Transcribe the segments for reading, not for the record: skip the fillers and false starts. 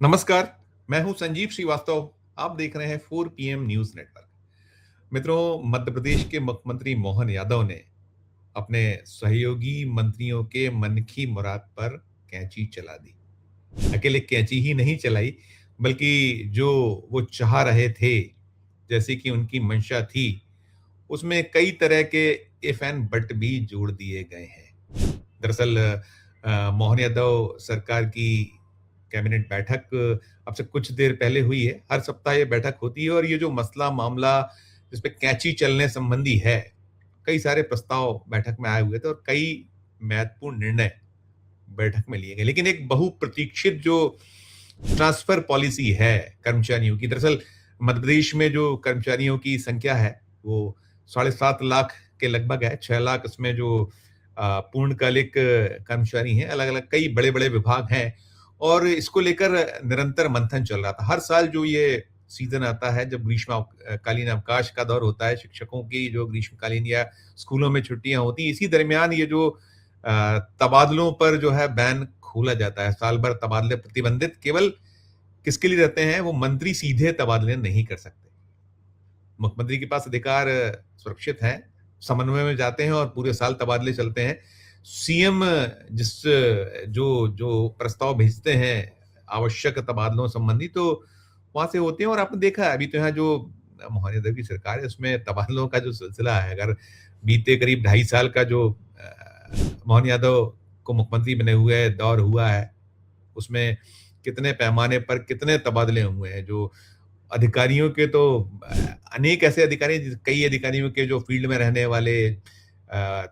नमस्कार। मैं हूं संजीव श्रीवास्तव। आप देख रहे हैं 4 पीएम न्यूज नेटवर्क। मित्रों, मध्य प्रदेश के मुख्यमंत्री मोहन यादव ने अपने सहयोगी मंत्रियों के मन की मुराद पर कैंची चला दी। अकेले कैंची ही नहीं चलाई, बल्कि जो वो चाह रहे थे, जैसे कि उनकी मंशा थी, उसमें कई तरह के इफ एंड बट भी जोड़ दिए गए हैं। दरअसल मोहन यादव सरकार की कैबिनेट बैठक अब से कुछ देर पहले हुई है। हर सप्ताह ये बैठक होती है और ये जो मसला मामला जिसपे कैंची चलने संबंधी है, कई सारे प्रस्ताव बैठक में आए हुए थे और कई महत्वपूर्ण निर्णय बैठक में लिए गए। लेकिन एक बहुप्रतीक्षित जो ट्रांसफर पॉलिसी है कर्मचारियों की, दरअसल मध्य प्रदेश में जो कर्मचारियों की संख्या है वो 7.5 लाख के लगभग है। 6 लाख इसमें जो पूर्णकालिक कर्मचारी हैं, अलग अलग कई बड़े बड़े विभाग हैं और इसको लेकर निरंतर मंथन चल रहा था। हर साल जो ये सीजन आता है, जब ग्रीष्मकालीन अवकाश का दौर होता है, शिक्षकों की जो ग्रीष्मकालीन या स्कूलों में छुट्टियां होती हैं, इसी दरमियान ये जो तबादलों पर जो है बैन खोला जाता है। साल भर तबादले प्रतिबंधित केवल किसके लिए रहते हैं? वो मंत्री सीधे तबादले नहीं कर सकते। मुख्यमंत्री के पास अधिकार सुरक्षित हैं, समन्वय में जाते हैं और पूरे साल तबादले चलते हैं। सीएम जिस जो जो प्रस्ताव भेजते हैं आवश्यक तबादलों संबंधी, तो वहां से होते हैं। और आपने देखा है अभी तो यहाँ जो मोहन यादव की सरकार है उसमें तबादलों का जो सिलसिला है, अगर बीते करीब 2.5 साल का जो मोहन यादव को मुख्यमंत्री बने हुए दौर हुआ है, उसमें कितने पैमाने पर कितने तबादले हुए हैं। जो अधिकारियों के तो अनेक ऐसे अधिकारी, कई अधिकारियों के जो फील्ड में रहने वाले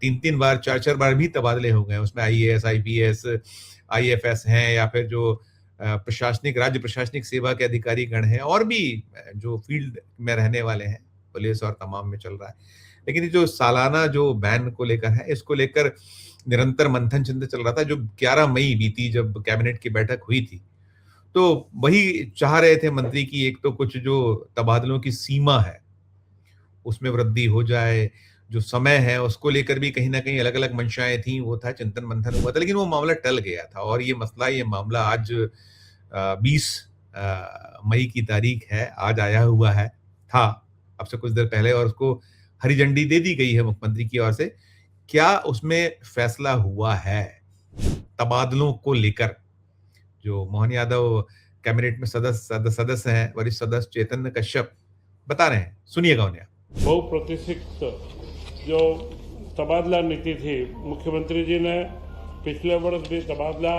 3-3 बार 4-4 बार भी तबादले हो गए। उसमें आईएएस, आईपीएस, आईएफएस हैं या फिर जो प्रशासनिक राज्य प्रशासनिक सेवा के अधिकारी गण हैं और भी जो फील्ड में रहने वाले हैं, पुलिस और तमाम में चल रहा है। लेकिन ये जो सालाना जो बैन को लेकर है, इसको लेकर निरंतर मंथन चिंतन चल रहा था। जो 11 मई बीती जब कैबिनेट की बैठक हुई थी, तो वही चाह रहे थे मंत्री की एक तो कुछ जो तबादलों की सीमा है उसमें वृद्धि हो जाए, जो समय है उसको लेकर भी कहीं न कहीं अलग-अलग मंशाएँ थी, वो था, चिंतन मंथन हुआ था, लेकिन वो मामला टल गया था। और ये मामला आज 20 मई की तारीख है, आज आया हुआ है, था अब से कुछ देर पहले, और उसको हरी झंडी दे दी गई है मुख्यमंत्री की ओर से। क्या उसमें फैसला हुआ है तबादलों को लेकर? जो मोहन यादव कैबिनेट में सदस्य हैं, वरिष्ठ सदस्य चैतन्य कश्यप बता रहे हैं, सुनिएगा उन्हें। बहुप्रतीक्षित जो तबादला नीति थी, मुख्यमंत्री जी ने पिछले वर्ष भी तबादला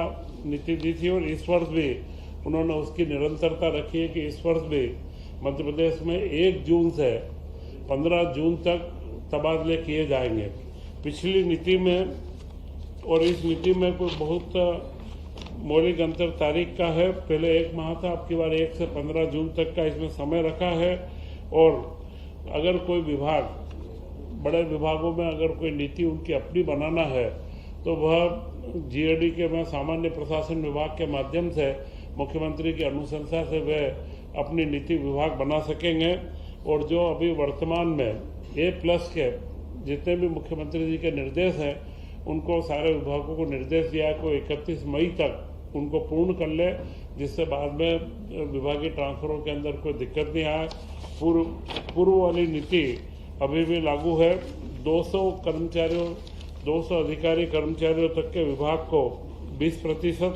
नीति दी थी और इस वर्ष भी उन्होंने उसकी निरंतरता रखी है कि इस वर्ष भी मध्य प्रदेश में 1 जून से 15 जून तक तबादले किए जाएंगे। पिछली नीति में और इस नीति में कोई बहुत मौलिक अंतर तारीख का है। पहले 1 माह था, अब की बार 1 से 15 जून तक का इसमें समय रखा है। और अगर कोई विभाग, बड़े विभागों में अगर कोई नीति उनकी अपनी बनाना है तो वह जीएडी के में सामान्य प्रशासन विभाग के माध्यम से मुख्यमंत्री की अनुशंसा से वे अपनी नीति विभाग बना सकेंगे। और जो अभी वर्तमान में A+ के जितने भी मुख्यमंत्री जी के निर्देश हैं, उनको सारे विभागों को निर्देश दिया को 31 मई तक उनको पूर्ण कर ले, जिससे बाद में विभागीय ट्रांसफरों के अंदर कोई दिक्कत नहीं आए। पूर्व वाली नीति अभी भी लागू है। 200 अधिकारी कर्मचारियों तक के विभाग को 20%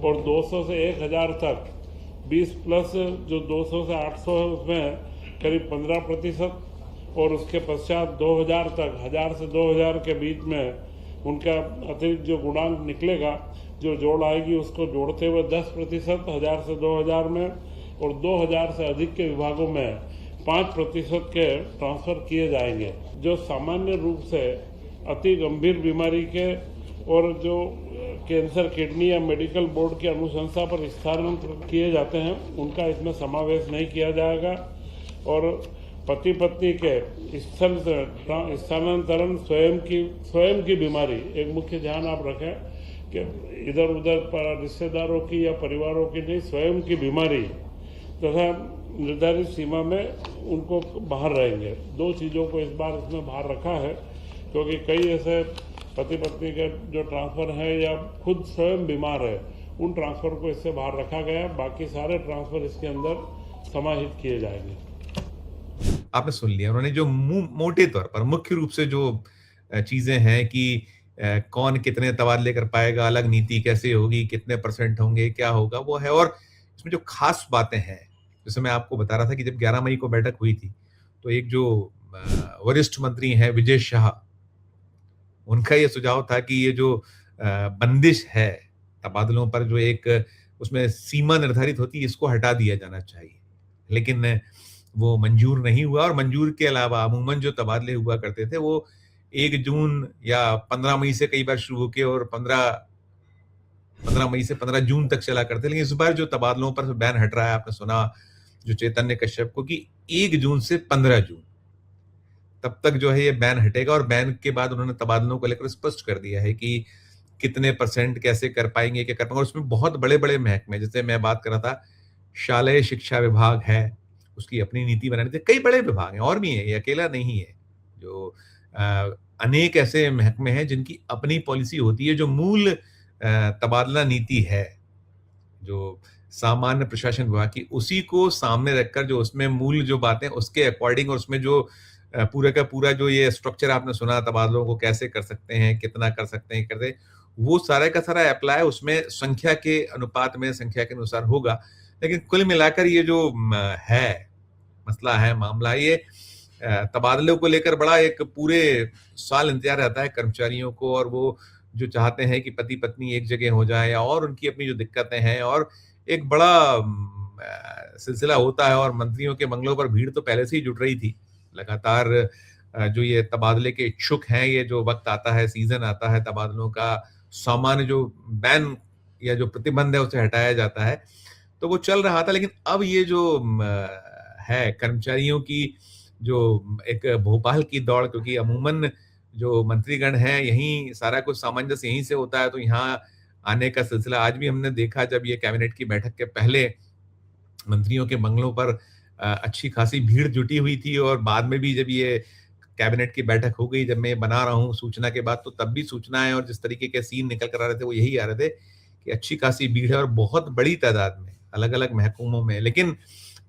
और 200 से 1000 तक 20+, जो 200 से 800 है उसमें करीब 15%, और उसके पश्चात 2000 तक, 1000 से 2000 के बीच में उनका अतिरिक्त जो गुणांक निकलेगा, जो जोड़ आएगी, उसको जोड़ते हुए 10%, 1000 से 2000 में, और 2000 से अधिक के विभागों में 5% के ट्रांसफ़र किए जाएंगे। जो सामान्य रूप से अति गंभीर बीमारी के और जो कैंसर, किडनी या मेडिकल बोर्ड की अनुशंसा पर स्थानांतरित किए जाते हैं, उनका इसमें समावेश नहीं किया जाएगा। और पति पत्नी के स्थल से स्थानांतरण, स्वयं की बीमारी, एक मुख्य ध्यान आप रखें कि इधर उधर पर रिश्तेदारों की या परिवारों की नहीं, स्वयं की बीमारी तथा निर्धारित सीमा में उनको बाहर रहेंगे। 2 चीज़ों को इस बार इसमें बाहर रखा है, क्योंकि कई ऐसे पति पत्नी के जो ट्रांसफ़र हैं या खुद स्वयं बीमार है, उन ट्रांसफ़र को इससे बाहर रखा गया है। बाकी सारे ट्रांसफ़र इसके अंदर समाहित किए जाएंगे। आपने सुन लिया उन्होंने जो मोटे तौर पर मुख्य रूप से जो चीजें हैं कि कौन कितने तबादले कर पाएगा, अलग नीति कैसे होगी, कितने परसेंट होंगे, क्या होगा, वो है। और इसमें जो खास बातें हैं, जैसे मैं आपको बता रहा था कि जब 11 मई को बैठक हुई थी, तो एक जो वरिष्ठ मंत्री हैं विजय शाह, उनका ये सुझाव था कि ये जो बंदिश है तबादलों पर, जो एक उसमें सीमा निर्धारित होती है, इसको हटा दिया जाना चाहिए। लेकिन वो मंजूर नहीं हुआ, और मंजूर के अलावा अमूमन जो तबादले हुआ करते थे वो 1 जून या 15 मई से कई बार शुरू होके और 15 मई से 15 जून तक चला करते। लेकिन इस बार जो तबादलों पर बैन हट रहा है, आपने सुना जो चैतन्य कश्यप को कि 1 जून से 15 जून तब तक जो है ये बैन हटेगा। और बैन के बाद उन्होंने तबादलों को लेकर स्पष्ट कर दिया है कि कितने परसेंट कैसे कर पाएंगे, क्या कर पाएंगे। और उसमें बहुत बड़े-बड़े महकमे, जैसे मैं बात कर रहा था, शालेय शिक्षा विभाग है, उसकी अपनी नीति बनानी चाहिए। कई बड़े विभाग हैं और भी हैं, ये अकेला नहीं है। जो अनेक ऐसे महकमे हैं जिनकी अपनी पॉलिसी होती है, जो मूल तबादला नीति है, जो सामान्य प्रशासन विभाग की, उसी को सामने रखकर जो उसमें मूल जो बातें उसके अकॉर्डिंग, और उसमें जो पूरे का पूरा जो ये स्ट्रक्चर आपने सुना तबादलों को कैसे कर सकते हैं, कितना कर सकते हैं, करते, वो सारा का सारा अप्लाई उसमें संख्या के अनुपात में, संख्या के अनुसार होगा। लेकिन कुल मिलाकर ये जो है मसला है, मामला, ये तबादलों को लेकर बड़ा एक पूरे साल इंतजार रहता है कर्मचारियों को, और वो जो चाहते हैं कि पति पत्नी एक जगह हो जाए, और उनकी अपनी जो दिक्कतें हैं, और एक बड़ा सिलसिला होता है। और मंत्रियों के बंगलों पर भीड़ तो पहले से ही जुट रही थी लगातार। जो ये तबादले के इच्छुक हैं, ये जो वक्त आता है, सीजन आता है तबादलों का, सामान्य जो बैन या जो प्रतिबंध है उसे हटाया जाता है, तो वो चल रहा था। लेकिन अब ये जो है कर्मचारियों की जो एक भोपाल की दौड़, क्योंकि अमूमन जो मंत्रीगण हैं यहीं सारा कुछ सामंजस्य यहीं से होता है, तो यहाँ आने का सिलसिला आज भी हमने देखा। जब ये कैबिनेट की बैठक के पहले मंत्रियों के बंगलों पर अच्छी खासी भीड़ जुटी हुई थी, और बाद में भी जब ये कैबिनेट की बैठक हो गई, जब मैं बना रहा हूँ सूचना के बाद, तो तब भी सूचनाएं और जिस तरीके के सीन निकल कर आ रहे थे वो यही आ रहे थे कि अच्छी खासी भीड़ है और बहुत बड़ी तादाद में अलग अलग महकमों में। लेकिन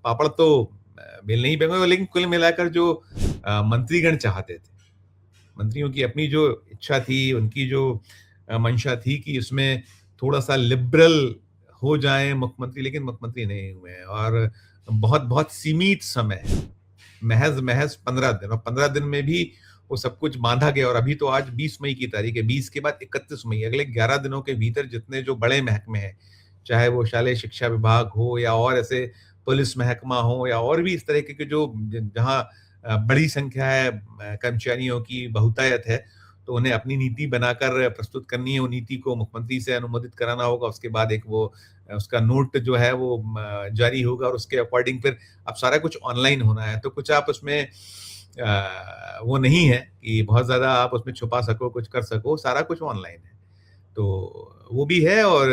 पापड़ तो बेल नहीं बेंगे। लेकिन कुल मिलाकर जो मंत्रीगण चाहते थे, मंत्रियों की अपनी जो इच्छा थी, उनकी जो मंशा थी कि इसमें थोड़ा सा लिबरल हो जाए मुख्यमंत्री, लेकिन मुख्यमंत्री नहीं हुए हैं। और बहुत बहुत सीमित समय, महज 15 दिन, और 15 दिन में भी वो सब कुछ बांधा गया। और अभी तो आज 20 मई की तारीख है, 20 के बाद 31 मई, अगले 11 दिनों के भीतर जितने जो बड़े महकमे हैं, चाहे वो शालेय शिक्षा विभाग हो, या और ऐसे पुलिस महकमा हो, या और भी इस तरह के जो जहाँ बड़ी संख्या है कर्मचारियों की बहुतायत है, तो उन्हें अपनी नीति बनाकर प्रस्तुत करनी है। वो नीति को मुख्यमंत्री से अनुमोदित कराना होगा, उसके बाद एक वो उसका नोट जो है वो जारी होगा, और उसके अकॉर्डिंग फिर अब सारा कुछ ऑनलाइन होना है। तो कुछ आप उसमें वो नहीं है कि बहुत ज्यादा आप उसमें छुपा सको, कुछ कर सको, सारा कुछ ऑनलाइन है। तो वो भी है, और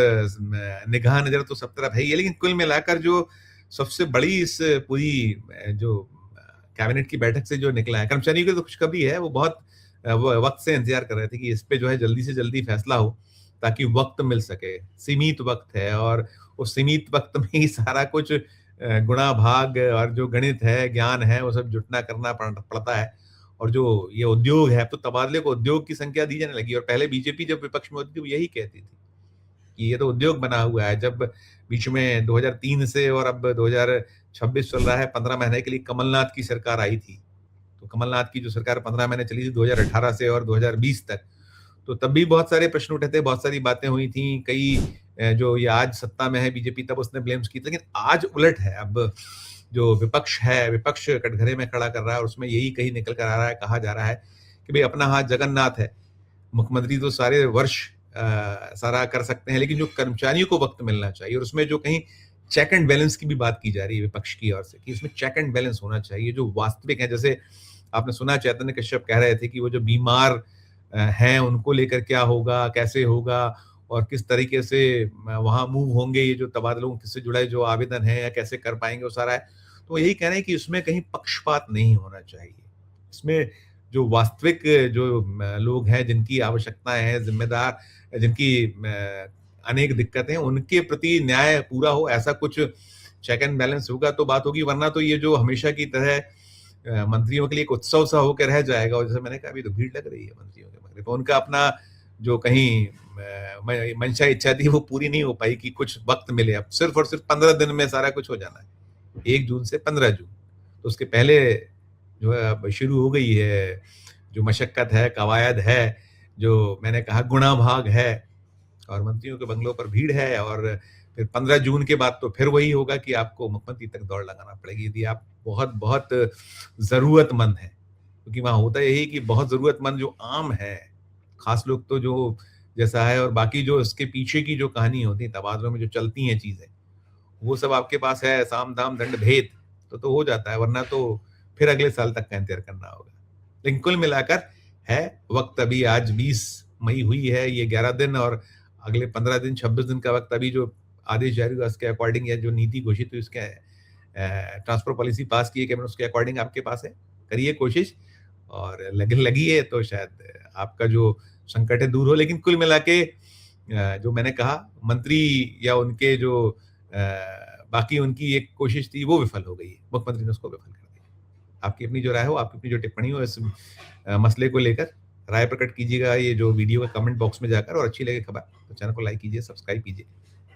निगाह नजर तो सब तरफ है ही है। लेकिन कुल मिलाकर जो सबसे बड़ी इस पूरी जो कैबिनेट की बैठक से जो निकला है, कर्मचारियों की तो खुशखबरी है, वो बहुत वक्त से इंतजार कर रहे थे कि इस पे जो है जल्दी से जल्दी फैसला हो, ताकि वक्त मिल सके। सीमित वक्त है, और उस सीमित वक्त में ही सारा कुछ गुणा भाग और जो गणित है, ज्ञान है, वो सब जुटना करना पड़ता है। और जो ये उद्योग है, अब तो तबादले को उद्योग की संख्या दी जाने लगी। और पहले बीजेपी जब विपक्ष में होती थी वो यही कहती थी कि ये तो उद्योग बना हुआ है। जब बीच में 2003 से और अब 2026 चल रहा है, 15 महीने के लिए कमलनाथ की सरकार आई थी, तो कमलनाथ की जो सरकार 15 महीने चली थी 2018 से और 2020 तक, तो तब भी बहुत सारे प्रश्न उठे थे, बहुत सारी बातें हुई थी। कई जो ये आज सत्ता में है बीजेपी, तब उसने ब्लेम्स की। लेकिन आज उलट है, अब जो विपक्ष है, विपक्ष कटघरे में खड़ा कर रहा है, और उसमें यही कहीं निकल कर आ रहा है, कहा जा रहा है कि भाई अपना हाथ जगन्नाथ है, मुख्यमंत्री तो सारे वर्ष सारा कर सकते हैं, लेकिन जो कर्मचारियों को वक्त मिलना चाहिए, और उसमें जो कहीं चेक एंड बैलेंस की भी बात की जा रही है विपक्ष की ओर से कि इसमें चेक एंड बैलेंस होना चाहिए, जो वास्तविक है। जैसे आपने सुना चैतन्य कश्यप कह रहे थे कि वो जो बीमार हैं उनको लेकर क्या होगा, कैसे होगा, और किस तरीके से वहां मूव होंगे, ये जो तबादलों से जुड़े जो आवेदन है, या कैसे कर पाएंगे, वो सारा है। तो यही कह रहे हैं कि इसमें कहीं पक्षपात नहीं होना चाहिए। इसमें जो वास्तविक जो लोग हैं, जिनकी आवश्यकताएं हैं, जिम्मेदार, जिनकी अनेक दिक्कतें हैं, उनके प्रति न्याय पूरा हो, ऐसा कुछ चेक एंड बैलेंस होगा तो बात होगी, वरना तो ये जो हमेशा की तरह मंत्रियों के लिए एक उत्सव सा होकर रह जाएगा। और जैसे मैंने कहा, अभी तो भीड़ लग रही है मंत्रियों के मगरे, तो उनका अपना जो कहीं मंशा इच्छा थी वो पूरी नहीं हो पाई कि कुछ वक्त मिले। अब सिर्फ और सिर्फ 15 दिन में सारा कुछ हो जाना है, 1 जून से 15 जून, तो उसके पहले जो है अब शुरू हो गई है जो मशक्कत है, कवायद है, जो मैंने कहा गुणा भाग है, और मंत्रियों के बंगलों पर भीड़ है। और फिर 15 जून के बाद तो फिर वही होगा कि आपको मुख्यमंत्री तक दौड़ लगाना पड़ेगी, यदि आप बहुत बहुत जरूरतमंद हैं, क्योंकि वहां होता यही कि बहुत जरूरतमंद जो आम है, खास लोग तो जो जैसा है, और बाकी जो इसके पीछे की जो कहानी होती है, तबादलों में जो चलती हैं चीजें, वो सब आपके पास है, साम दाम दंड भेद, तो हो जाता है, वरना तो फिर अगले साल तक का इंतजार करना होगा। लेकिन कुल मिलाकर है वक्त, अभी आज 20 मई हुई है, ये 11 दिन, और अगले 15 दिन 26 दिन का वक्त, अभी जो आदेश जारी हुआ उसके अकॉर्डिंग, या जो नीति घोषित हुई उसके ट्रांसपोर्ट पॉलिसी पास की है कैबिनेट, उसके अकॉर्डिंग आपके पास है, करिए कोशिश, और लगी है तो शायद आपका जो संकट है दूर हो। लेकिन कुल मिला के जो मैंने कहा, मंत्री या उनके जो बाकी उनकी एक कोशिश थी वो विफल हो गई है, मुख्यमंत्री ने उसको विफल कर दिया। आपकी अपनी जो राय हो, आपकी अपनी जो टिप्पणी हो इस मसले को लेकर, राय प्रकट कीजिएगा ये जो वीडियो का कमेंट बॉक्स में जाकर, और अच्छी लगे खबर तो चैनल को लाइक कीजिए, सब्सक्राइब कीजिए,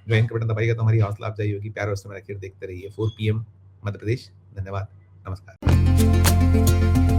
ज्वाइन का बटन दबाइएगा तो हमारी हौसला अफजाई होगी। प्यार और समय रखिए, देखते रहिए 4 PM मध्य प्रदेश। धन्यवाद, नमस्कार।